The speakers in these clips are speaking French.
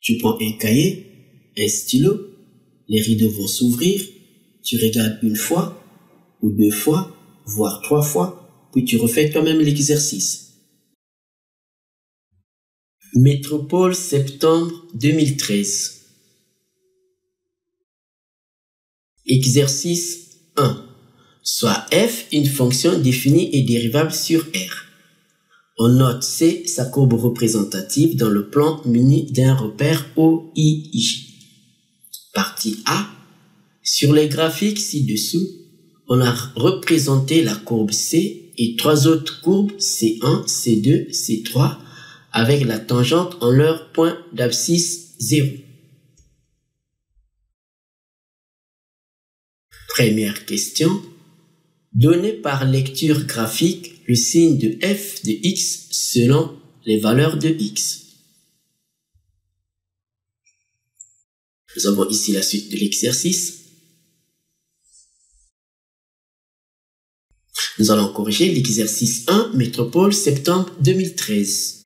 Tu prends un cahier, un stylo, les rideaux vont s'ouvrir, tu regardes une fois, ou deux fois, voire trois fois, puis tu refais toi-même l'exercice. Métropole septembre 2013. Exercice 1. Soit f une fonction définie et dérivable sur R. On note C sa courbe représentative dans le plan muni d'un repère OIJ. Partie A. Sur les graphiques ci-dessous, on a représenté la courbe C et trois autres courbes C1, C2, C3 avec la tangente en leur point d'abscisse 0. Première question. Donnez par lecture graphique le signe de f de x selon les valeurs de x. Nous avons ici la suite de l'exercice. Nous allons corriger l'exercice 1, métropole septembre 2013.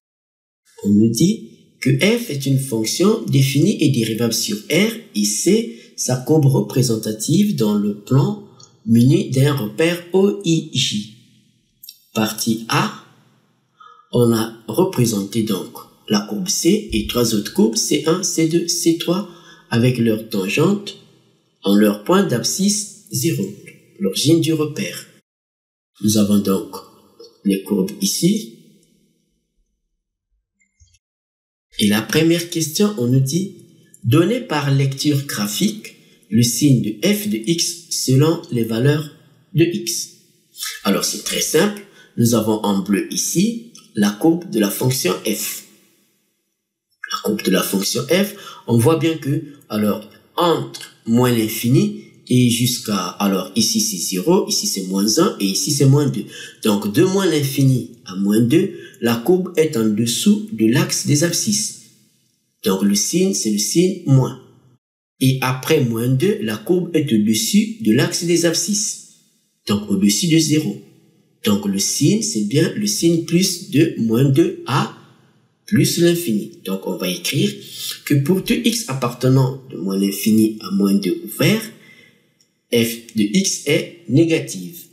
On nous dit que f est une fonction définie et dérivable sur R et C sa courbe représentative dans le plan muni d'un repère OIJ. Partie A, on a représenté donc la courbe C et trois autres courbes C1, C2, C3 avec leur tangente en leur point d'abscisse 0, l'origine du repère. Nous avons donc les courbes ici. Et la première question, on nous dit, donnez par lecture graphique le signe de f de x selon les valeurs de x. Alors c'est très simple, nous avons en bleu ici la courbe de la fonction f. La courbe de la fonction f, on voit bien que, alors, entre moins l'infini et jusqu'à, alors ici c'est 0, ici c'est moins 1 et ici c'est moins 2. Donc de moins l'infini à moins 2, la courbe est en dessous de l'axe des abscisses. Donc le signe, c'est le signe moins. Et après moins 2, la courbe est au-dessus de l'axe des abscisses. Donc au-dessus de 0. Donc le signe, c'est bien le signe plus de moins 2 à plus l'infini. Donc on va écrire que pour tout x appartenant de moins l'infini à moins 2 ouvert, f de x est négative.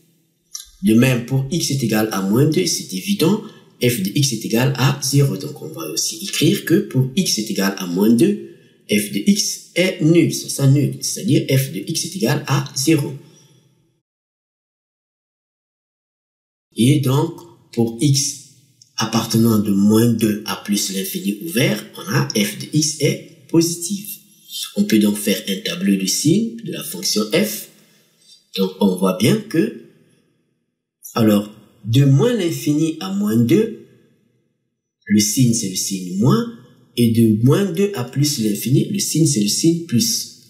De même, pour x est égal à moins 2, c'est évident, f de x est égal à 0. Donc on va aussi écrire que pour x est égal à moins 2, f de x est nul, ça nul, c'est-à-dire f de x est égal à 0. Et donc, pour x appartenant de moins 2 à plus l'infini ouvert, on a f de x est positive. On peut donc faire un tableau de signes de la fonction f. Donc on voit bien que, alors, de moins l'infini à moins 2, le signe c'est le signe moins, et de moins 2 à plus l'infini, le signe c'est le signe plus.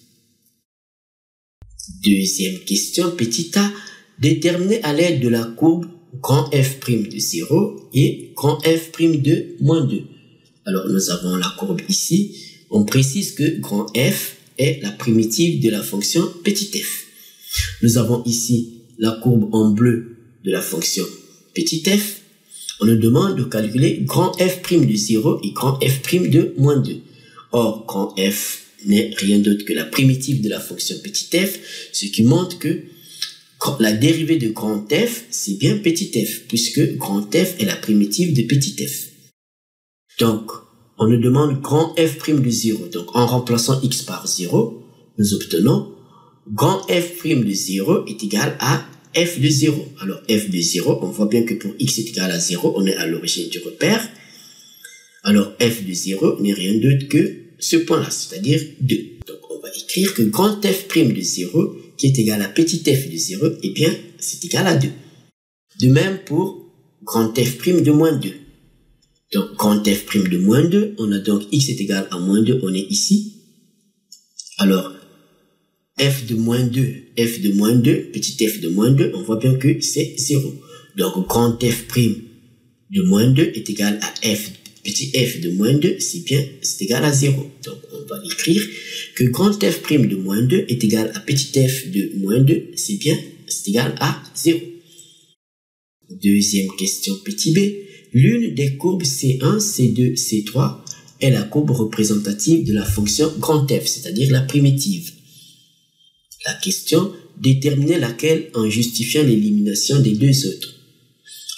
Deuxième question, petit a, déterminer à l'aide de la courbe grand f' de 0 et grand f' de moins 2. Alors nous avons la courbe ici, on précise que grand f est la primitive de la fonction petit f. Nous avons ici la courbe en bleu de la fonction petit f. On nous demande de calculer grand f' de 0 et grand f' de moins 2. Or, grand f n'est rien d'autre que la primitive de la fonction petit f, ce qui montre que la dérivée de grand f, c'est bien petit f, puisque grand f est la primitive de petit f. Donc, on nous demande grand f' de 0. Donc, en remplaçant x par 0, nous obtenons grand f' de 0 est égal à f de 0. Alors, f de 0, on voit bien que pour x est égal à 0, on est à l'origine du repère. Alors, f de 0 n'est rien d'autre que ce point-là, c'est-à-dire 2. Donc, on va écrire que grand f' de 0, qui est égal à petit f de 0, eh bien, c'est égal à 2. De même pour grand f' de moins 2. Donc, grand f' de moins 2, on a donc x est égal à moins 2, on est ici. Alors, f de moins 2, petit f de moins 2, on voit bien que c'est 0. Donc, grand f' de moins 2 est égal à petit f de moins 2, c'est égal à 0. Donc, on va écrire que grand f' de moins 2 est égal à petit f de moins 2, c'est égal à 0. Deuxième question, petit b. L'une des courbes C1, C2, C3 est la courbe représentative de la fonction grand F, c'est-à-dire la primitive. La question, déterminer laquelle en justifiant l'élimination des deux autres.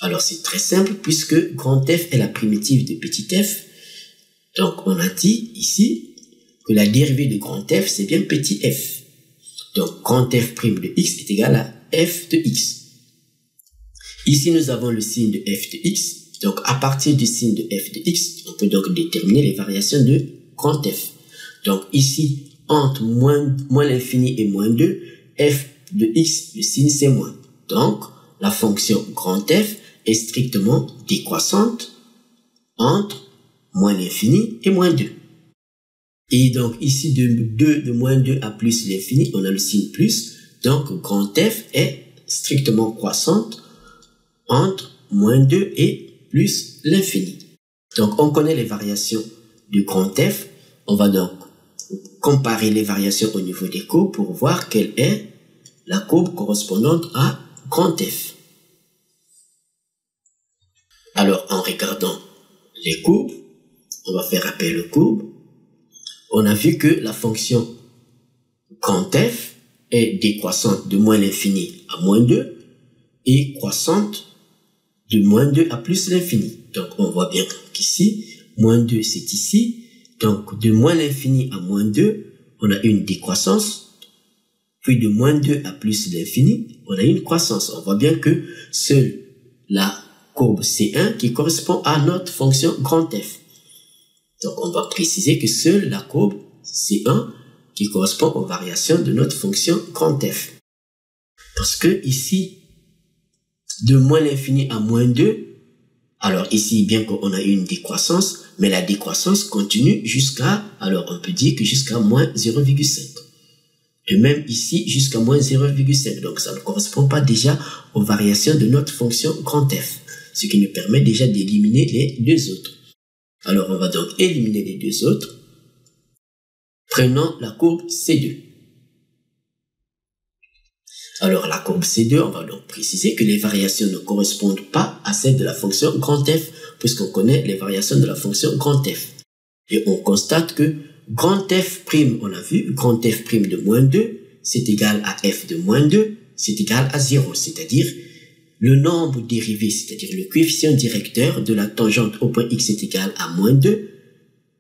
Alors c'est très simple puisque grand F est la primitive de petit f. Donc on a dit ici que la dérivée de grand F c'est bien petit f. Donc grand F' de x est égal à f de x. Ici nous avons le signe de f de x. Donc à partir du signe de f de x, on peut donc déterminer les variations de grand F. Donc ici entre moins l'infini et moins 2, f de x, le signe c'est moins. Donc la fonction grand F est strictement décroissante entre moins l'infini et moins 2. Et donc ici de moins 2 à plus l'infini, on a le signe plus. Donc grand F est strictement croissante entre moins 2 et plus l'infini. Donc on connaît les variations du grand F. On va donc comparer les variations au niveau des courbes pour voir quelle est la courbe correspondante à grand F. Alors, en regardant les courbes, on va faire appel aux courbes. On a vu que la fonction grand F est décroissante de moins l'infini à moins 2 et croissante de moins 2 à plus l'infini. Donc, on voit bien qu'ici, moins 2, c'est ici. Donc, de moins l'infini à moins 2, on a une décroissance. Puis, de moins 2 à plus l'infini, on a une croissance. On voit bien que seule la courbe C1 qui correspond à notre fonction grand F. Donc, on va préciser que seule la courbe C1 qui correspond aux variations de notre fonction grand F. Parce que ici, de moins l'infini à moins 2, alors ici, bien qu'on a une décroissance, mais la décroissance continue jusqu'à, alors on peut dire que jusqu'à moins 0,5. De même ici, jusqu'à moins 0,5. Donc, ça ne correspond pas déjà aux variations de notre fonction grand F. Ce qui nous permet déjà d'éliminer les deux autres. Alors, on va donc éliminer les deux autres. Prenons la courbe C2. Alors, la courbe C2, on va donc préciser que les variations ne correspondent pas à celles de la fonction grand F, puisqu'on connaît les variations de la fonction grand F. Et on constate que grand F', on a vu, grand F' de moins 2, c'est égal à f de moins 2, c'est égal à 0, c'est-à-dire le nombre dérivé, c'est-à-dire le coefficient directeur de la tangente au point x est égal à moins 2,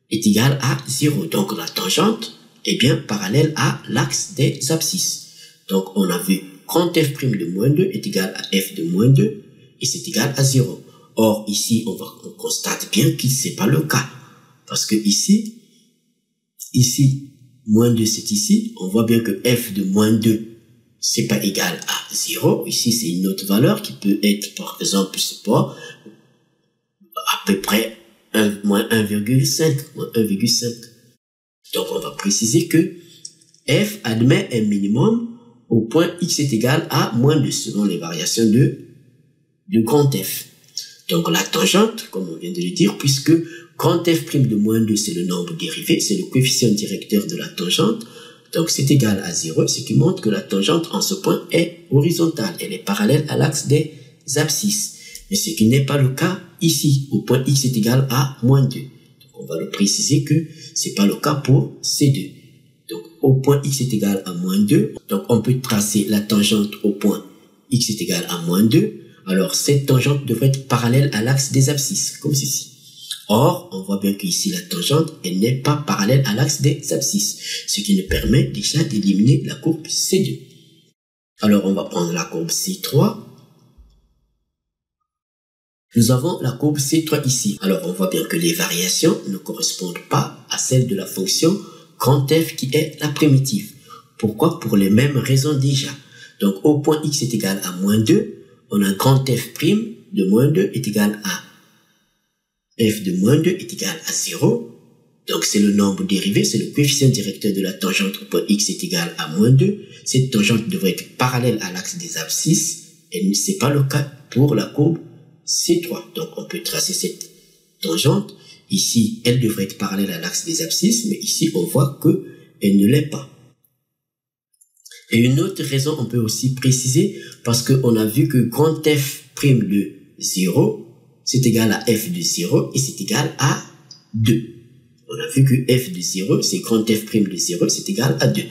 est égal à 0. Donc la tangente est bien parallèle à l'axe des abscisses. Donc on a vu grand f' de moins 2 est égal à f de moins 2 et c'est égal à 0. Or ici on constate bien que ce n'est pas le cas. Parce que ici, moins 2 c'est ici, on voit bien que f de moins 2 c'est pas égal à 0. Ici, c'est une autre valeur qui peut être, par exemple, je sais pas, à peu près moins 1,5. Donc, on va préciser que f admet un minimum au point x est égal à moins 2, selon les variations de grand F. Donc, la tangente, comme on vient de le dire, puisque grand f' de moins 2, c'est le nombre dérivé, c'est le coefficient directeur de la tangente, donc c'est égal à 0, ce qui montre que la tangente en ce point est horizontale. Elle est parallèle à l'axe des abscisses. Mais ce qui n'est pas le cas ici, au point x est égal à moins 2. Donc on va le préciser que c'est pas le cas pour C2. Donc au point x est égal à moins 2, donc on peut tracer la tangente au point x est égal à moins 2. Alors cette tangente devrait être parallèle à l'axe des abscisses, comme ceci. Or, on voit bien qu'ici, la tangente, elle n'est pas parallèle à l'axe des abscisses, ce qui nous permet déjà d'éliminer la courbe C2. Alors, on va prendre la courbe C3. Nous avons la courbe C3 ici. Alors, on voit bien que les variations ne correspondent pas à celles de la fonction grand F qui est la primitive. Pourquoi? Pour les mêmes raisons déjà. Donc, au point x est égal à moins 2, on a grand f' de moins 2 est égal à f de moins 2 est égal à 0. Donc, c'est le nombre dérivé, c'est le coefficient directeur de la tangente au point x est égal à moins 2. Cette tangente devrait être parallèle à l'axe des abscisses et ce n'est pas le cas pour la courbe C3. Donc, on peut tracer cette tangente. Ici, elle devrait être parallèle à l'axe des abscisses, mais ici, on voit qu'elle ne l'est pas. Et une autre raison, on peut aussi préciser, parce qu'on a vu que grand f' de 0, c'est égal à f de 0 et c'est égal à 2. On a vu que f de 0, c'est grand f' de 0, c'est égal à 2.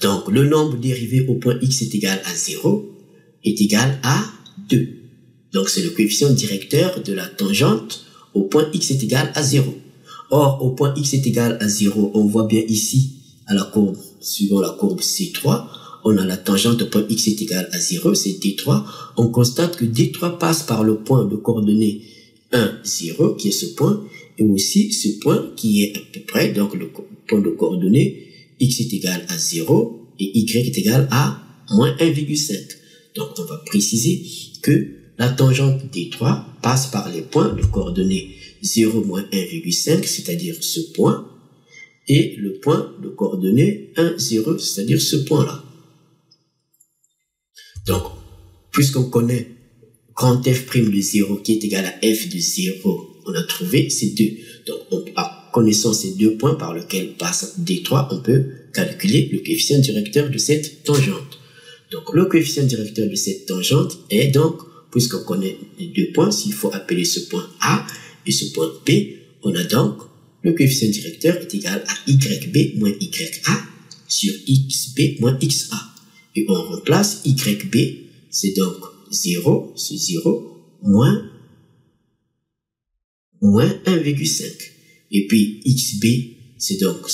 Donc, le nombre dérivé au point x est égal à 0 est égal à 2. Donc, c'est le coefficient directeur de la tangente au point x est égal à 0. Or, au point x est égal à 0, on voit bien ici, à la courbe, suivant la courbe C3, on a la tangente au point x est égal à 0, c'est D3. On constate que D3 passe par le point de coordonnées 1, 0, qui est ce point, et aussi ce point qui est à peu près, donc le point de coordonnées x est égal à 0 et y est égal à moins 1,5. Donc, on va préciser que la tangente D3 passe par les points de coordonnées 0, moins 1,5, c'est-à-dire ce point, et le point de coordonnées 1, 0, c'est-à-dire ce point-là. Donc, puisqu'on connaît grand f' de 0 qui est égal à f de 0, on a trouvé ces deux. Donc, en connaissant ces deux points par lesquels passe D3, on peut calculer le coefficient directeur de cette tangente. Donc, le coefficient directeur de cette tangente est donc, puisqu'on connaît les deux points, s'il faut appeler ce point A et ce point B, on a donc le coefficient directeur est égal à YB moins YA sur XB moins XA. Et on remplace YB, c'est donc 0, ce 0, moins 1,5. Et puis XB, c'est donc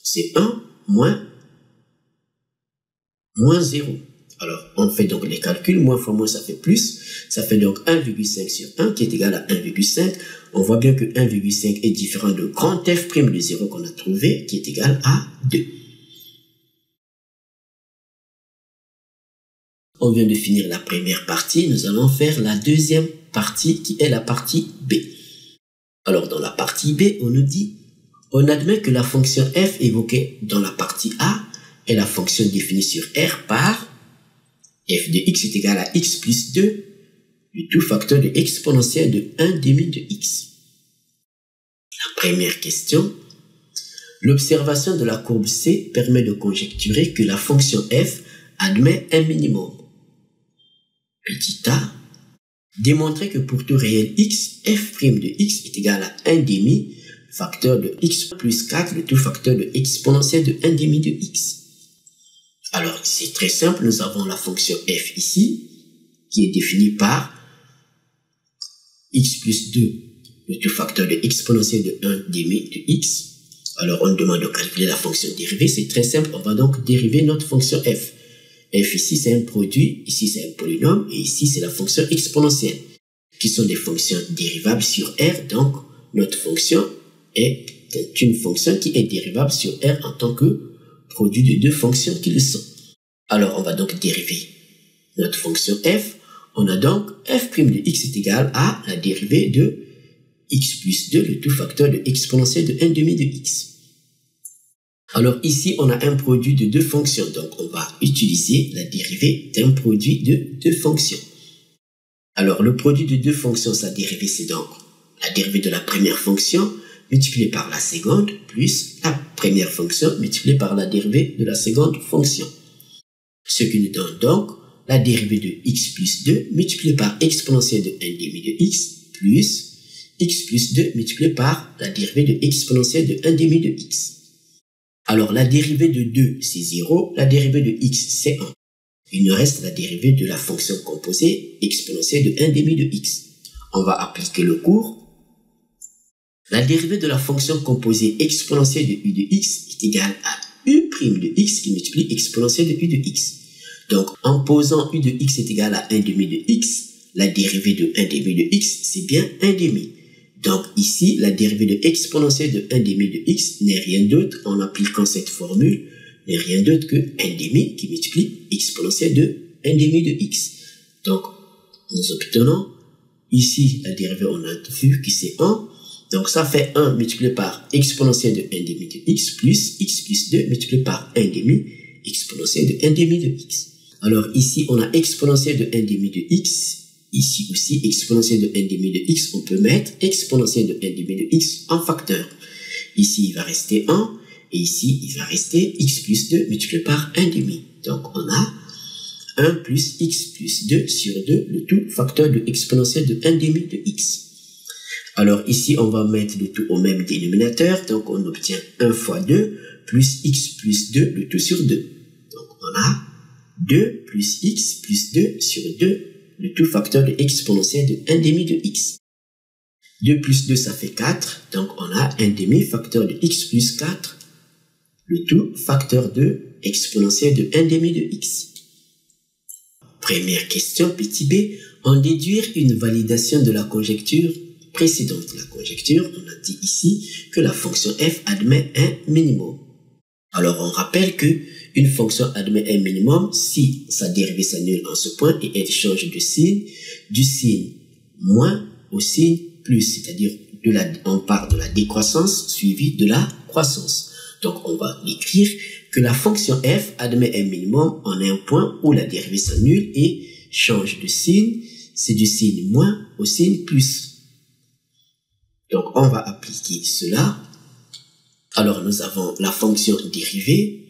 c'est 1 moins 0. Alors, on fait donc les calculs, moins fois moins, ça fait plus. Ça fait donc 1,5 sur 1 qui est égal à 1,5. On voit bien que 1,5 est différent de grand f' de 0 qu'on a trouvé, qui est égal à 2. On vient de finir la première partie, nous allons faire la deuxième partie qui est la partie B. Alors, dans la partie B, on nous dit, on admet que la fonction f évoquée dans la partie A est la fonction définie sur R par f de x est égal à x plus 2, le tout facteur de exponentielle de 1 demi de x. La première question, l'observation de la courbe C permet de conjecturer que la fonction f admet un minimum. Petit a, démontrer que pour tout réel x, f' de x est égal à 1 demi facteur de x plus 4, le tout facteur de exponentielle de 1 demi de x. Alors, c'est très simple, nous avons la fonction f ici, qui est définie par x plus 2, le tout facteur de exponentielle de 1 demi de x. Alors, on demande de calculer la fonction dérivée, c'est très simple, on va donc dériver notre fonction f. F ici, c'est un produit, ici, c'est un polynôme, et ici, c'est la fonction exponentielle, qui sont des fonctions dérivables sur R, donc notre fonction est une fonction qui est dérivable sur R en tant que produit de deux fonctions qui le sont. Alors, on va donc dériver notre fonction f. On a donc f' de x est égal à la dérivée de x plus 2, le tout facteur de exponentielle de 1 demi de x. Alors ici, on a un produit de deux fonctions. Donc, on va utiliser la dérivée d'un produit de deux fonctions. Alors, le produit de deux fonctions, sa dérivée, c'est donc la dérivée de la première fonction multipliée par la seconde plus la première fonction multipliée par la dérivée de la seconde fonction. Ce qui nous donne donc la dérivée de x plus 2 multipliée par exponentielle de 1 demi de x plus x plus 2 multiplié par la dérivée de exponentielle de 1 demi de x. Alors, la dérivée de 2, c'est 0. La dérivée de x, c'est 1. Il nous reste la dérivée de la fonction composée exponentielle de 1 demi de x. On va appliquer le cours. La dérivée de la fonction composée exponentielle de u de x est égale à u' de x qui multiplie exponentielle de u de x. Donc, en posant u de x est égal à 1 demi de x, la dérivée de 1 demi de x, c'est bien 1 demi. Donc ici, la dérivée de exponentielle de 1 demi de x n'est rien d'autre, en appliquant cette formule, n'est rien d'autre que 1 demi qui multiplie exponentielle de 1 demi de x. Donc, nous obtenons ici la dérivée, on a vu que c'est 1. Donc ça fait 1 multiplié par exponentielle de 1 demi de x plus 2 multiplié par 1 demi exponentielle de 1 demi de x. Alors ici, on a exponentielle de 1 demi de x. Ici aussi, exponentielle de 1 demi de x, on peut mettre exponentielle de 1 demi de x en facteur. Ici, il va rester 1, et ici, il va rester x plus 2 multiplié par 1 demi. Donc, on a 1 plus x plus 2 sur 2, le tout facteur de exponentielle de 1 demi de x. Alors ici, on va mettre le tout au même dénominateur. Donc on obtient 1 fois 2 plus x plus 2, le tout sur 2. Donc on a 2 plus x plus 2 sur 2, le tout facteur de exponentielle de 1 demi de x. 2 plus 2, ça fait 4. Donc on a 1 demi facteur de x plus 4, le tout facteur de exponentielle de 1 demi de x. Première question, petit b, en déduire une validation de la conjecture précédente. La conjecture, on a dit ici que la fonction f admet un minimum. Alors on rappelle que une fonction admet un minimum si sa dérivée s'annule en ce point et elle change de signe, du signe moins au signe plus, c'est-à-dire on part de la décroissance suivie de la croissance. Donc on va écrire que la fonction f admet un minimum en un point où la dérivée s'annule et change de signe, c'est du signe moins au signe plus. Donc on va appliquer cela. Alors nous avons la fonction dérivée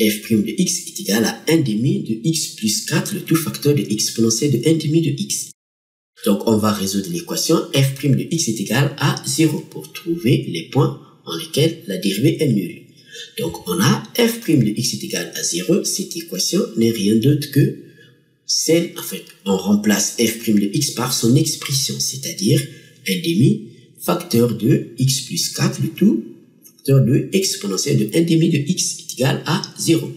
f' de x est égal à 1 demi de x plus 4, le tout facteur de exponentielle de 1 demi de x. Donc on va résoudre l'équation f' de x est égal à 0 pour trouver les points en lesquels la dérivée est nulle. Donc on a f' de x est égal à 0, cette équation n'est rien d'autre que celle, en fait, on remplace f' de x par son expression, c'est-à-dire 1 demi facteur de x plus 4, le tout facteur de exponentielle de 1 demi de x est égal à 0.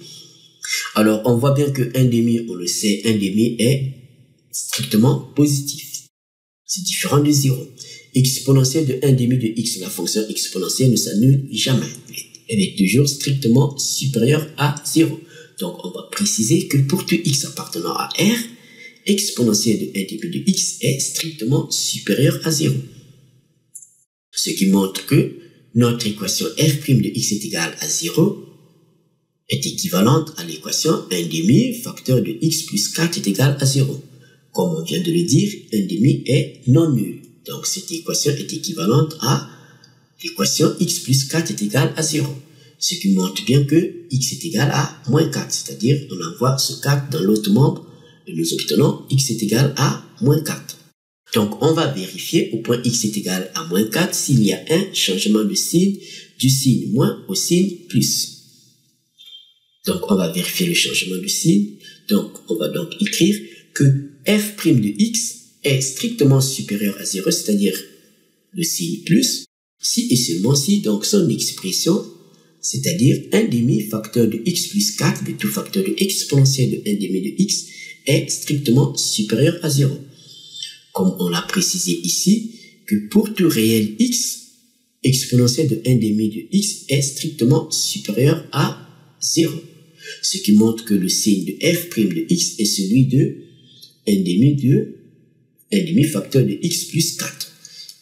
Alors on voit bien que 1 demi, on le sait, 1 demi est strictement positif. C'est différent de 0. Exponentielle de 1 demi de x, la fonction exponentielle ne s'annule jamais. Elle est toujours strictement supérieure à 0. Donc on va préciser que pour tout x appartenant à R, exponentielle de 1 demi de x est strictement supérieure à 0. Ce qui montre que notre équation f' de x est égale à 0 est équivalente à l'équation 1 demi facteur de x plus 4 est égal à 0. Comme on vient de le dire, 1 demi est non nul. Donc cette équation est équivalente à l'équation x plus 4 est égal à 0. Ce qui montre bien que x est égal à moins 4. C'est-à-dire on envoie ce 4 dans l'autre membre et nous obtenons x est égal à moins 4. Donc on va vérifier au point x est égal à moins 4 s'il y a un changement de signe du signe moins au signe plus. Donc on va vérifier le changement de signe. Donc on va donc écrire que f' de x est strictement supérieur à 0, c'est-à-dire le signe plus, si et seulement si, donc son expression, c'est-à-dire 1 demi facteur de x plus 4, le tout facteur de exponentielle de 1 demi de x, est strictement supérieur à 0. Comme on l'a précisé ici, que pour tout réel x, exponentielle de 1 demi de x est strictement supérieur à 0. Ce qui montre que le signe de f' de x est celui de 1 demi facteur de x plus 4.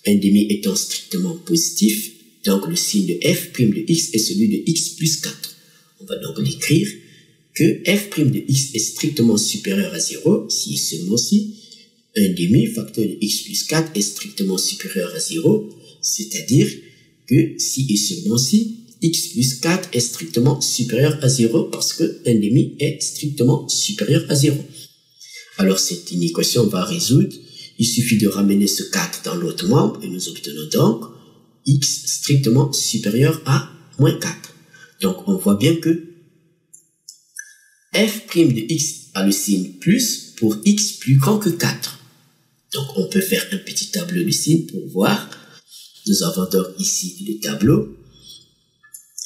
1 demi étant strictement positif, donc le signe de f' de x est celui de x plus 4. On va donc l'écrire que f' de x est strictement supérieur à 0, si et seulement si 1 demi facteur de x plus 4 est strictement supérieur à 0, c'est-à-dire que si et seulement si x plus 4 est strictement supérieur à 0 parce que 1 demi est strictement supérieur à 0. Alors cette équation va résoudre, il suffit de ramener ce 4 dans l'autre membre et nous obtenons donc x strictement supérieur à moins 4. Donc on voit bien que f' de x a le signe plus pour x plus grand que 4. Donc on peut faire un petit tableau de signes pour voir. Nous avons donc ici le tableau.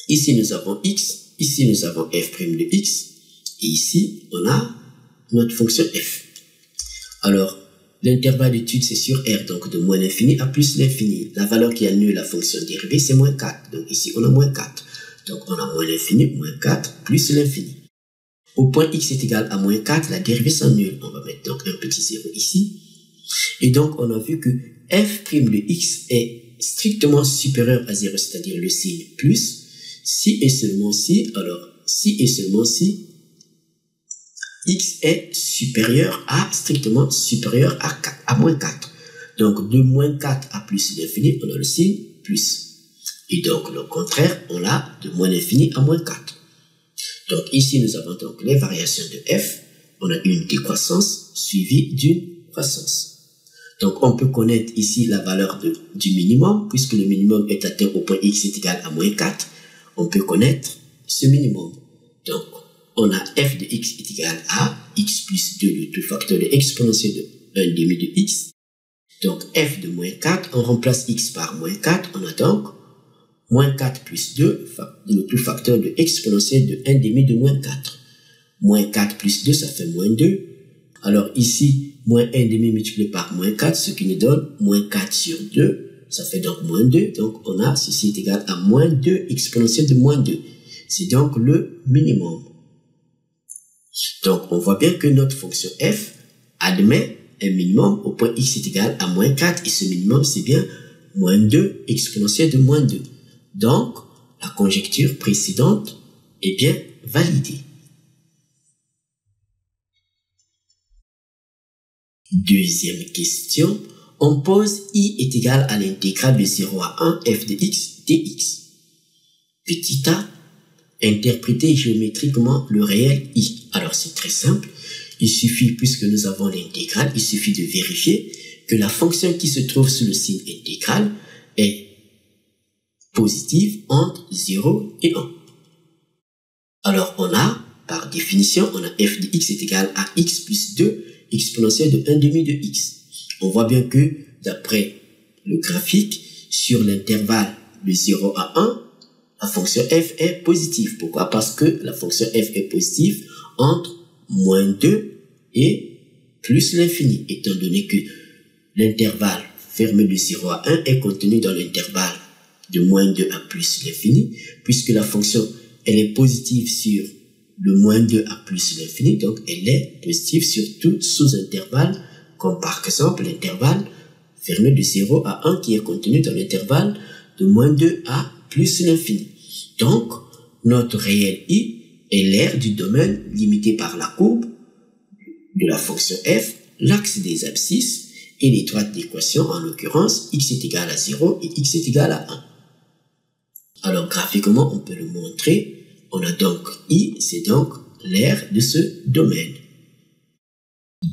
Ici nous avons x, ici nous avons f' de x et ici on a notre fonction f. Alors, l'intervalle d'étude, c'est sur R, donc de moins l'infini à plus l'infini. La valeur qui annule la fonction dérivée, c'est moins 4. Donc ici, on a moins 4. Donc on a moins l'infini, moins 4, plus l'infini. Au point x est égal à moins 4, la dérivée s'annule. On va mettre donc un petit 0 ici. Et donc, on a vu que f' de x est strictement supérieur à 0, c'est-à-dire le signe plus, si et seulement si, alors si et seulement si x est supérieur à, strictement supérieur à moins 4. Donc, de moins 4 à plus l'infini, on a le signe plus. Et donc, le contraire, on l'a de moins l'infini à moins 4. Donc, ici, nous avons donc les variations de f. On a une décroissance suivie d'une croissance. Donc, on peut connaître ici la valeur du minimum, puisque le minimum est atteint au point x est égal à moins 4. On peut connaître ce minimum. Donc, on a f de x est égal à x plus 2, le tout facteur de exponentiel de 1 demi de x. Donc, f de moins 4, on remplace x par moins 4. On a donc moins 4 plus 2, le tout facteur de exponentiel de 1 demi de moins 4. Moins 4 plus 2, ça fait moins 2. Alors ici, moins 1 demi multiplié par moins 4, ce qui nous donne moins 4 sur 2. Ça fait donc moins 2. Donc, on a ceci est égal à moins 2 exponentiel de moins 2. C'est donc le minimum. Donc, on voit bien que notre fonction f admet un minimum au point x est égal à moins 4. Et ce minimum, c'est bien moins 2 exponentiel de moins 2. Donc, la conjecture précédente est bien validée. Deuxième question, on pose i est égal à l'intégrale de 0 à 1 f de x dx. Petit a, interpréter géométriquement le réel i. Alors c'est très simple, il suffit, puisque nous avons l'intégrale, il suffit de vérifier que la fonction qui se trouve sous le signe intégral est positive entre 0 et 1. Alors on a, par définition, on a f de x est égal à x plus 2 exponentielle de 1 demi de x. On voit bien que, d'après le graphique, sur l'intervalle de 0 à 1, la fonction f est positive. Pourquoi? Parce que la fonction f est positive entre moins 2 et plus l'infini, étant donné que l'intervalle fermé de 0 à 1 est contenu dans l'intervalle de moins 2 à plus l'infini, puisque la fonction elle est positive sur le moins 2 à plus l'infini, donc elle est positive sur tout sous-intervalle, comme par exemple l'intervalle fermé de 0 à 1 qui est contenu dans l'intervalle de moins 2 à plus l'infini. Donc, notre réel i est l'aire du domaine limité par la courbe de la fonction f, l'axe des abscisses et les droites d'équation, en l'occurrence x est égal à 0 et x est égal à 1. Alors, graphiquement, on peut le montrer. On a donc I, c'est donc l'aire de ce domaine.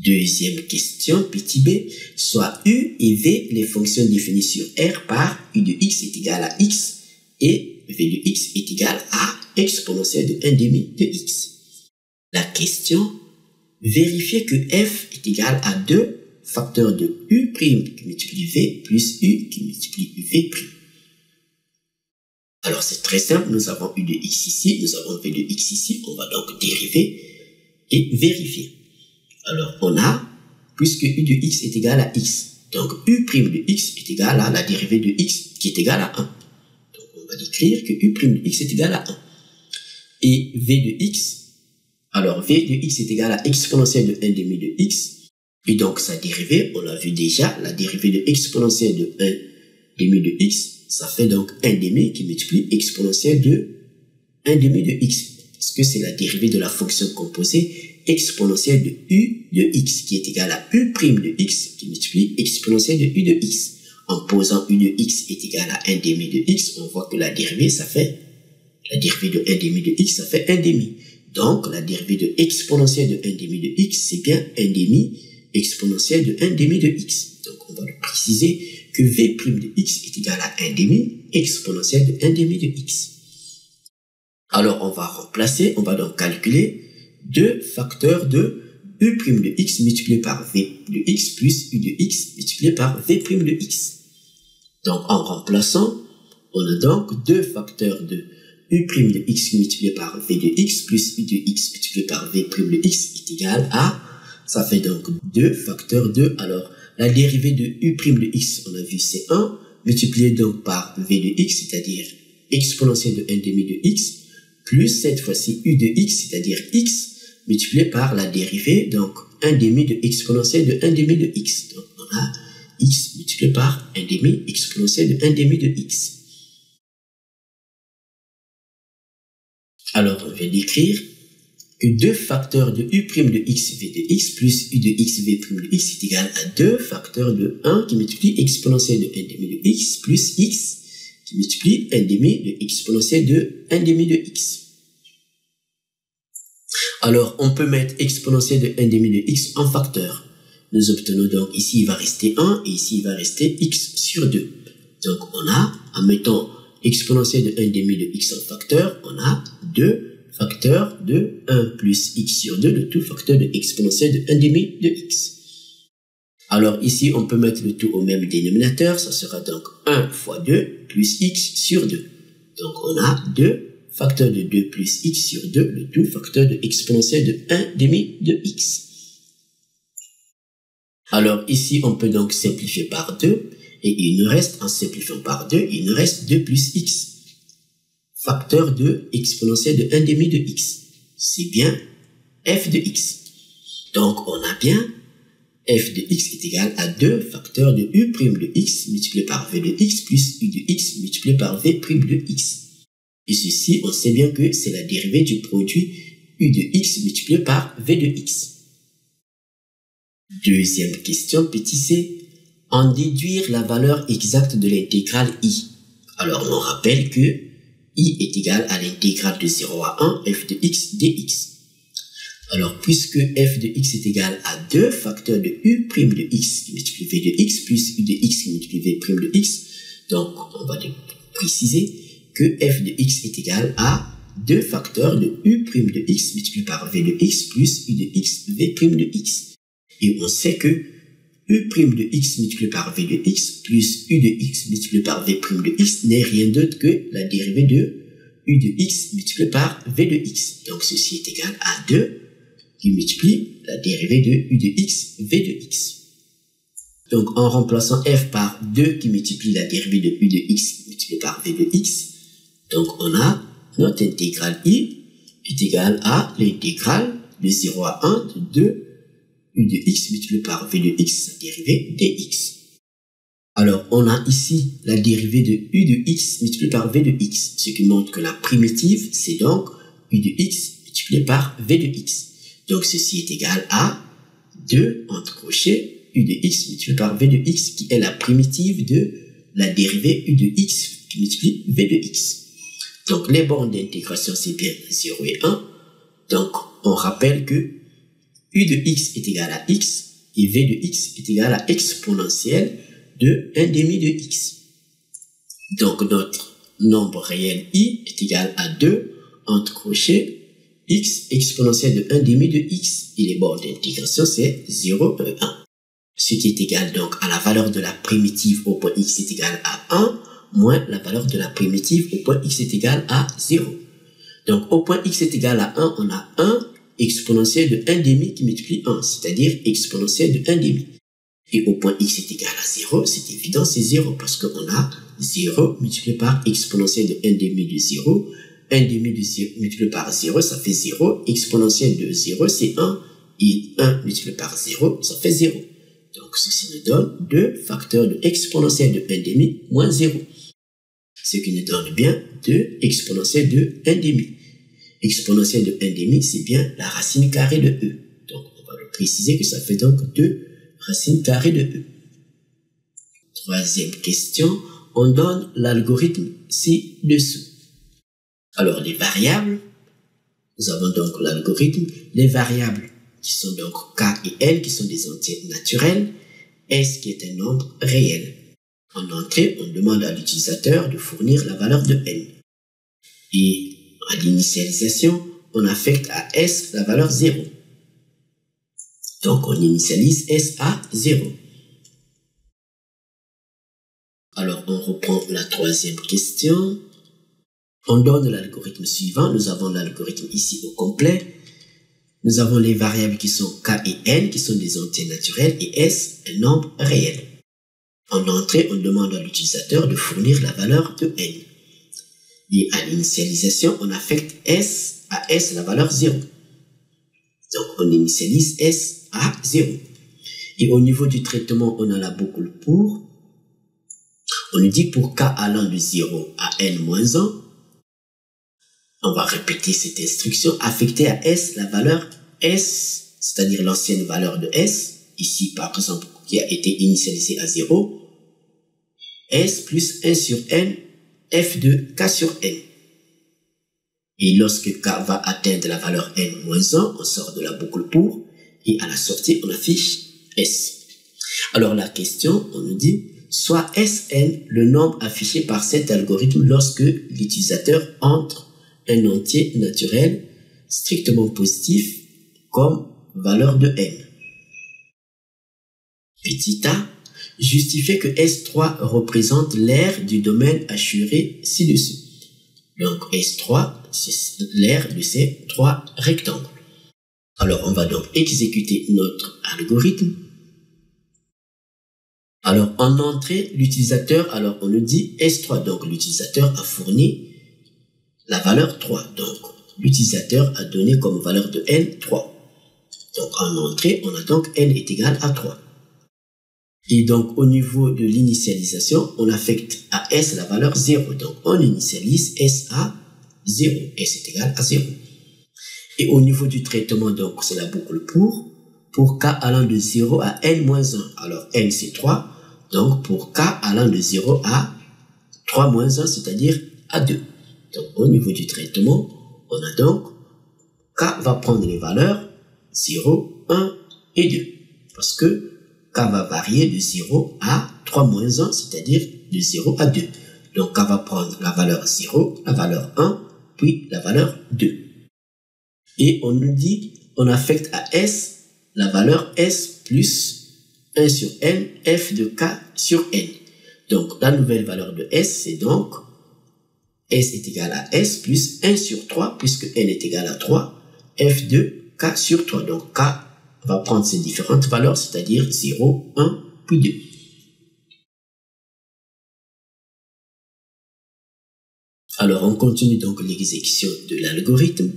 Deuxième question, petit b, soit U et V les fonctions définies sur R par U de x est égal à x et V de x est égal à exponentielle de 1 demi de x. La question, vérifier que f est égal à 2 facteurs de U' qui multiplie V plus U qui multiplie V'. Alors, c'est très simple, nous avons U de x ici, nous avons V de x ici, on va donc dériver et vérifier. Alors, on a, puisque U de x est égal à x, donc U' de x est égal à la dérivée de x qui est égale à 1. Donc, on va écrire que U' de x est égal à 1. Et V de x, alors V de x est égal à exponentielle de 1 demi de x, et donc sa dérivée, on l'a vu déjà, la dérivée de exponentielle de 1 demi de x, ça fait donc 1 demi qui multiplie exponentielle de 1 demi de x. Parce que c'est la dérivée de la fonction composée exponentielle de u de x qui est égale à u' de x qui multiplie exponentielle de u de x. En posant u de x est égal à 1 demi de x, on voit que la dérivée, ça fait, la dérivée de 1 demi de x, ça fait 1 demi. Donc, la dérivée de exponentielle de 1 demi de x, c'est bien 1 demi exponentielle de 1 demi de x. Donc, on va le préciser que v' de x est égal à 1 demi exponentielle de 1 demi de x. Alors, on va remplacer, on va donc calculer 2 facteurs de u' de x multiplié par v de x plus u de x multiplié par v' de x. Donc, en remplaçant, on a donc 2 facteurs de u' de x multiplié par v de x plus u de x multiplié par v' de x qui est égal à, ça fait donc 2 facteurs de, alors, la dérivée de u' de x, on a vu c'est 1, multiplié donc par v de x, c'est-à-dire exponentielle de 1 demi de x, plus cette fois-ci u de x, c'est-à-dire x, multiplié par la dérivée, donc 1 demi de exponentielle de 1 demi de x. Donc on a x multiplié par 1 demi exponentielle de 1 demi de x. Alors on vient d'écrire que 2 facteurs de u' de x v de x plus u de x v' de x est égal à 2 facteurs de 1 qui multiplie exponentielle de 1 demi de x plus x qui multiplie 1 demi de exponentielle de 1 demi de x. Alors, on peut mettre exponentielle de 1 demi de x en facteur. nous obtenons donc ici il va rester 1 et ici il va rester x sur 2. Donc on a, en mettant exponentielle de 1 demi de x en facteur, on a 2 facteurs de 1 plus x sur 2, le tout facteur de exponentielle de 1 demi de x. Alors ici on peut mettre le tout au même dénominateur, ça sera donc 1 fois 2 plus x sur 2. Donc on a 2 facteur de 2 plus x sur 2, le tout facteur de exponentielle de 1 demi de x. Alors ici, on peut donc simplifier par 2, et il nous reste, en simplifiant par 2, il nous reste 2 plus x, facteur de exponentielle de 1 demi de x. C'est bien f de x. Donc on a bien f de x est égal à 2 facteurs de u' de x multiplié par v de x plus u de x multiplié par v' de x. Et ceci, on sait bien que c'est la dérivée du produit u de x multiplié par v de x. Deuxième question, petit c. En déduire la valeur exacte de l'intégrale i. Alors, on rappelle que i est égal à l'intégrale de 0 à 1 f de x dx. Alors, puisque f de x est égal à 2 facteurs de u' de x multiplié v de x plus u de x multiplié v' de x, donc on va préciser que f de x est égal à 2 facteurs de u' de x multiplié par v de x plus u de x v' de x. Et on sait que u' de x multiplié par v de x plus u de x multiplié par v' de x n'est rien d'autre que la dérivée de u de x multiplié par v de x. Donc ceci est égal à 2 qui multiplie la dérivée de u de x v de x. Donc en remplaçant f par 2 qui multiplie la dérivée de u de x multiplié par v de x, donc on a notre intégrale i est égale à l'intégrale de 0 à 1 de 2 u de x multiplié par v de x, sa dérivée dx. Alors, on a ici la dérivée de u de x multiplié par v de x, ce qui montre que la primitive, c'est donc u de x multiplié par v de x. Donc, ceci est égal à 2 entre crochets u de x multiplié par v de x, qui est la primitive de la dérivée u de x qui multiplie v de x. Donc, les bornes d'intégration, c'est bien 0 et 1. Donc, on rappelle que u de x est égal à x et v de x est égal à exponentielle de 1 demi de x. Donc notre nombre réel i est égal à 2 entre crochets x exponentielle de 1 demi de x et les bornes d'intégration c'est 0 et 1. Ce qui est égal donc à la valeur de la primitive au point x est égal à 1 moins la valeur de la primitive au point x est égal à 0. Donc au point x est égal à 1, on a 1 exponentielle de 1 demi qui multiplie 1, c'est-à-dire exponentielle de 1 demi. Et au point x est égal à 0, c'est évident, c'est 0, parce qu'on a 0 multiplié par exponentielle de 1 demi de 0, 1 demi de 0 multiplié par 0, ça fait 0, exponentielle de 0, c'est 1, et 1 multiplié par 0, ça fait 0. Donc ceci nous donne 2 facteurs de exponentielle de 1 demi moins 0, ce qui nous donne bien 2 exponentielle de 1 demi. Exponentielle de 1 demi, c'est bien la racine carrée de e. Donc, on va le préciser que ça fait donc 2 racines carrées de e. Troisième question, on donne l'algorithme ci-dessous. Alors, les variables, nous avons donc l'algorithme, les variables qui sont donc k et n, qui sont des entiers naturels, s qui est un nombre réel. En entrée, on demande à l'utilisateur de fournir la valeur de n. Et à l'initialisation, on affecte à S la valeur 0. Donc, on initialise S à 0. Alors, on reprend la troisième question. On donne l'algorithme suivant. Nous avons l'algorithme ici au complet. Nous avons les variables qui sont K et N, qui sont des entiers naturels, et S, un nombre réel. En entrée, on demande à l'utilisateur de fournir la valeur de N. Et à l'initialisation, on affecte S à S la valeur 0. Donc, on initialise S à 0. Et au niveau du traitement, on a la boucle pour. On nous dit pour K allant de 0 à N moins 1, on va répéter cette instruction, affecter à S la valeur S, c'est-à-dire l'ancienne valeur de S, ici par exemple, qui a été initialisée à 0, S plus 1 sur N, f de k sur n. Et lorsque k va atteindre la valeur n moins 1, on sort de la boucle pour, et à la sortie, on affiche S. Alors la question, on nous dit, soit Sn le nombre affiché par cet algorithme lorsque l'utilisateur entre un entier naturel strictement positif comme valeur de n. Petit a, justifiez que S3 représente l'aire du domaine assuré ci-dessus. Donc S3, c'est l'aire de ces trois rectangles. Alors on va donc exécuter notre algorithme. Alors en entrée, l'utilisateur, alors on nous dit S3, donc l'utilisateur a fourni la valeur 3. Donc l'utilisateur a donné comme valeur de n 3. Donc en entrée, on a donc n est égal à 3. Et donc au niveau de l'initialisation, on affecte à S la valeur 0. Donc on initialise S à 0. S est égal à 0. Et au niveau du traitement, donc c'est la boucle pour k allant de 0 à n-1. Alors n c'est 3. Donc pour k allant de 0 à 3-1, c'est-à-dire à 2. Donc au niveau du traitement, on a donc k va prendre les valeurs 0, 1 et 2. Parce que k va varier de 0 à 3-1, c'est-à-dire de 0 à 2. Donc k va prendre la valeur 0, la valeur 1, puis la valeur 2. Et on nous dit, on affecte à S la valeur S plus 1 sur n, f de k sur n. Donc la nouvelle valeur de S, c'est donc S est égal à S plus 1 sur 3, puisque n est égal à 3, f de k sur 3. Donc k va prendre ces différentes valeurs, c'est-à-dire 0, 1, puis 2. Alors on continue donc l'exécution de l'algorithme.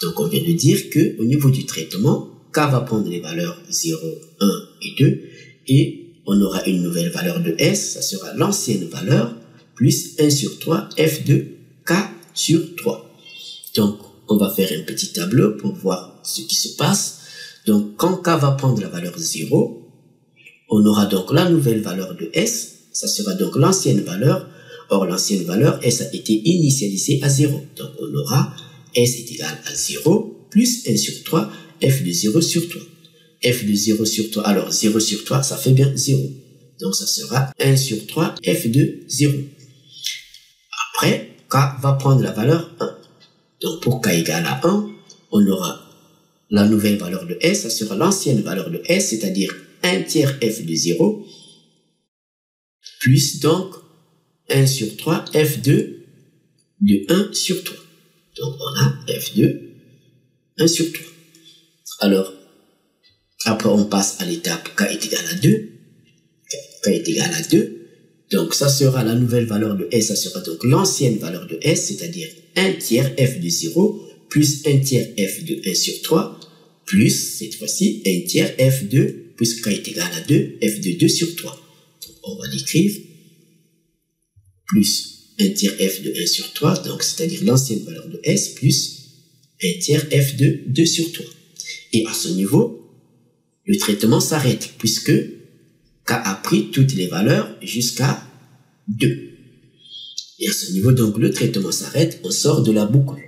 Donc on vient de dire que au niveau du traitement, k va prendre les valeurs 0, 1 et 2, et on aura une nouvelle valeur de S, ça sera l'ancienne valeur, plus 1 sur 3, f de k sur 3. Donc on va faire un petit tableau pour voir ce qui se passe. Donc quand k va prendre la valeur 0, on aura donc la nouvelle valeur de S, ça sera donc l'ancienne valeur. Or l'ancienne valeur, S a été initialisée à 0. Donc on aura S est égal à 0 plus 1 sur 3, f de 0 sur 3. f de 0 sur 3, alors 0 sur 3, ça fait bien 0. Donc ça sera 1 sur 3, f de 0. Après, k va prendre la valeur 1. Donc pour k égale à 1, on aura la nouvelle valeur de S, ça sera l'ancienne valeur de S, c'est-à-dire 1 tiers f de 0, plus donc 1 sur 3, f de 1 sur 3. Donc on a f de 1 sur 3. Alors, après on passe à l'étape k est égal à 2. K est égal à 2. Donc ça sera la nouvelle valeur de S, ça sera donc l'ancienne valeur de S, c'est-à-dire 1 tiers f de 0, plus 1 tiers f de 1 sur 3, plus cette fois-ci 1 tiers f de, puisque k est égal à 2, f de 2 sur 3. Donc on va l'écrire, plus 1 tiers f de 1 sur 3, donc c'est-à-dire l'ancienne valeur de S, plus 1 tiers f de 2 sur 3. Et à ce niveau, le traitement s'arrête, puisque k a pris toutes les valeurs jusqu'à 2. Et à ce niveau, donc, le traitement s'arrête, on sort de la boucle.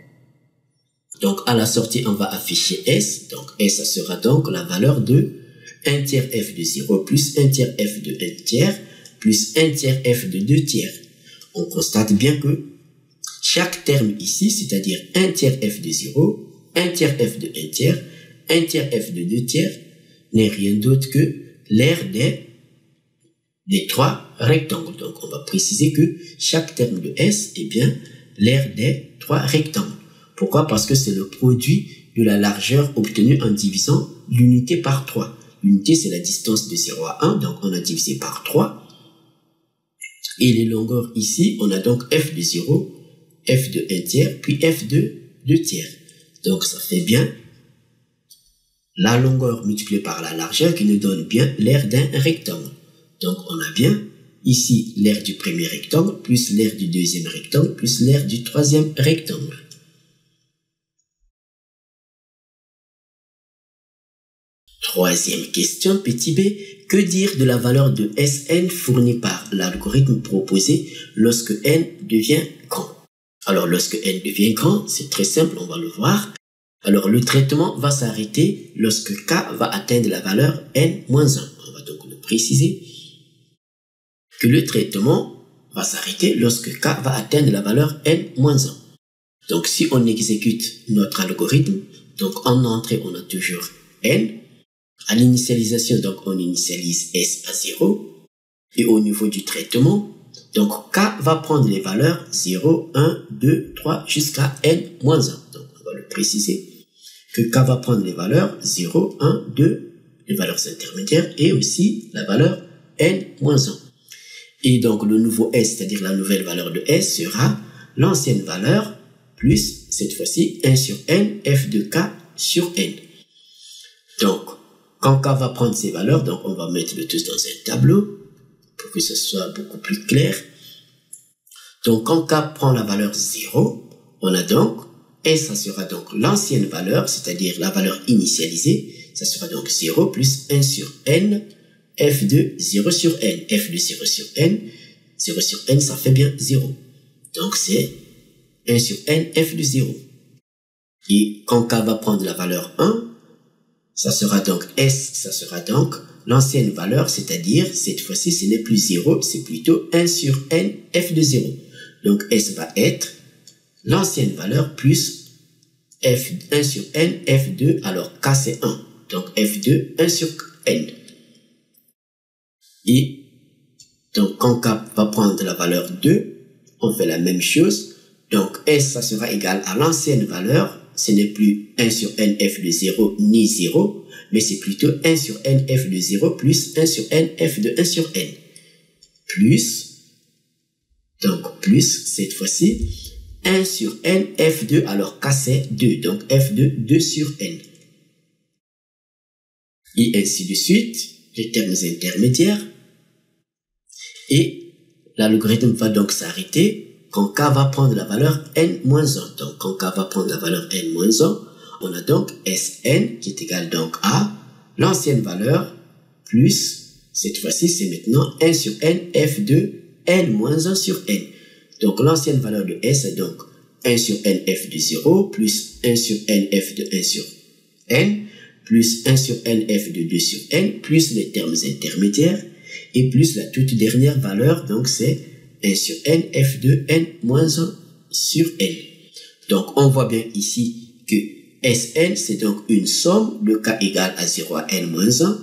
Donc, à la sortie, on va afficher S. Donc, S, ça sera donc la valeur de 1 tiers f de 0 plus 1 tiers f de 1 tiers plus 1 tiers f de 2 tiers. On constate bien que chaque terme ici, c'est-à-dire 1 tiers f de 0, 1 tiers f de 1 tiers, 1 tiers f de 2 tiers, n'est rien d'autre que l'aire des trois rectangles. Donc, on va préciser que chaque terme de S est bien l'aire des trois rectangles. Pourquoi? Parce que c'est le produit de la largeur obtenue en divisant l'unité par 3. L'unité, c'est la distance de 0 à 1, donc on a divisé par 3. Et les longueurs ici, on a donc f de 0, f de 1 tiers, puis f de 2 tiers. Donc, ça fait bien la longueur multipliée par la largeur qui nous donne bien l'aire d'un rectangle. Donc, on a bien ici l'aire du premier rectangle, plus l'aire du deuxième rectangle, plus l'aire du troisième rectangle. Troisième question, petit b. Que dire de la valeur de Sn fournie par l'algorithme proposé lorsque n devient grand? Alors, lorsque n devient grand, c'est très simple, on va le voir. Alors, le traitement va s'arrêter lorsque k va atteindre la valeur n-1. On va donc le préciser que le traitement va s'arrêter lorsque k va atteindre la valeur n-1. Donc, si on exécute notre algorithme, donc en entrée, on a toujours n. À l'initialisation, donc on initialise s à 0. Et au niveau du traitement, donc k va prendre les valeurs 0, 1, 2, 3 jusqu'à n-1. Donc, on va le préciser que k va prendre les valeurs 0, 1, 2, les valeurs intermédiaires et aussi la valeur n-1. Et donc, le nouveau s, c'est-à-dire la nouvelle valeur de s, sera l'ancienne valeur plus, cette fois-ci, 1 sur n, f de k sur n. Donc, quand k va prendre ces valeurs, donc on va mettre le tout dans un tableau pour que ce soit beaucoup plus clair. Donc, quand k prend la valeur 0, on a donc, s, ça sera donc l'ancienne valeur, c'est-à-dire la valeur initialisée, ça sera donc 0 plus 1 sur n, f de 0 sur n. f de 0 sur n, ça fait bien 0. Donc, c'est 1 sur n, f de 0. Et quand k va prendre la valeur 1, ça sera donc s, ça sera donc l'ancienne valeur, c'est-à-dire, cette fois-ci, ce n'est plus 0, c'est plutôt 1 sur n, f de 0. Donc, s va être l'ancienne valeur plus f 1 sur n, f de, alors k c'est 1. Donc, f de 1 sur n. Et donc, quand k va prendre la valeur 2, on fait la même chose. Donc, s, ça sera égal à l'ancienne valeur. Ce n'est plus 1 sur n, f de 0, ni 0, mais c'est plutôt 1 sur n, f de 0, plus 1 sur n, f de 1 sur n. Plus, donc, plus, cette fois-ci, 1 sur n, f de, alors k c'est 2, donc f de 2 sur n. Et ainsi de suite, les termes intermédiaires. Et l'algorithme va donc s'arrêter quand k va prendre la valeur n-1. Donc, quand k va prendre la valeur n-1, on a donc Sn qui est égal donc à l'ancienne valeur plus, cette fois-ci, c'est maintenant 1 sur n, f de n-1 sur n. Donc, l'ancienne valeur de S est donc 1 sur n, f de 0, plus 1 sur n, f de 1 sur n, plus 1 sur n, f de 2 sur n, plus les termes intermédiaires, et plus la toute dernière valeur, donc c'est 1 sur n, f de n-1 sur n. Donc, on voit bien ici que Sn, c'est donc une somme de k égale à 0 à n-1,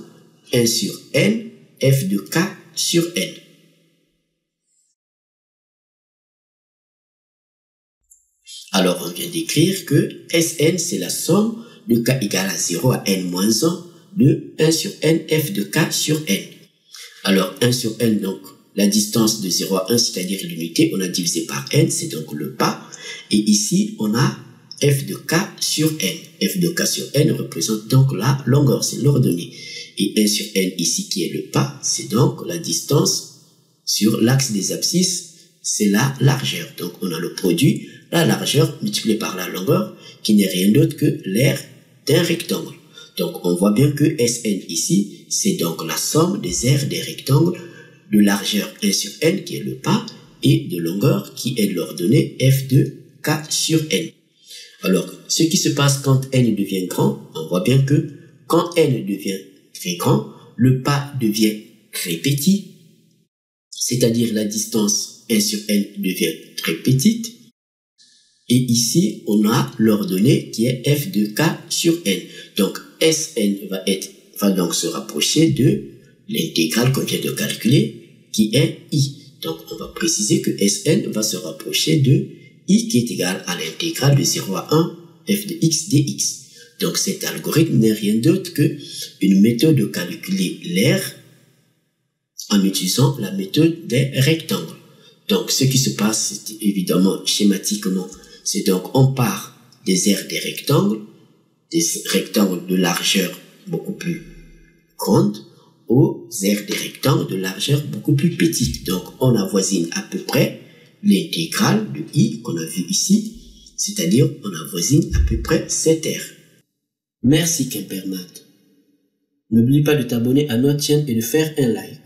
1 sur n, f de k sur n. Alors, on vient d'écrire que Sn, c'est la somme de k égale à 0 à n-1 de 1 sur n, f de k sur n. Alors, 1 sur n, donc, la distance de 0 à 1, c'est-à-dire l'unité, on a divisé par n, c'est donc le pas. Et ici, on a f de k sur n. f de k sur n représente donc la longueur, c'est l'ordonnée. Et 1 sur n ici, qui est le pas, c'est donc la distance sur l'axe des abscisses, c'est la largeur. Donc, on a le produit, la largeur multipliée par la longueur, qui n'est rien d'autre que l'aire d'un rectangle. Donc, on voit bien que Sn ici, c'est donc la somme des aires des rectangles de largeur 1 sur n, qui est le pas, et de longueur, qui est l'ordonnée f de k sur n. Alors, ce qui se passe quand n devient grand, on voit bien que quand n devient très grand, le pas devient très petit, c'est-à-dire la distance 1 sur n devient très petite. Et ici, on a l'ordonnée qui est f de k sur n. Donc, Sn va donc se rapprocher de l'intégrale qu'on vient de calculer, qui est i. Donc, on va préciser que Sn va se rapprocher de i qui est égal à l'intégrale de 0 à 1 f de x dx. Donc, cet algorithme n'est rien d'autre que une méthode de calculer l'aire en utilisant la méthode des rectangles. Donc, ce qui se passe, c'est évidemment schématiquement, c'est donc on part des aires des rectangles de largeur beaucoup plus grande, aux aires des rectangles de largeur beaucoup plus petite. Donc, on avoisine à peu près l'intégrale de i qu'on a vu ici, c'est-à-dire on avoisine à peu près cette aire. Merci Quimpermat. N'oublie pas de t'abonner à notre chaîne et de faire un like.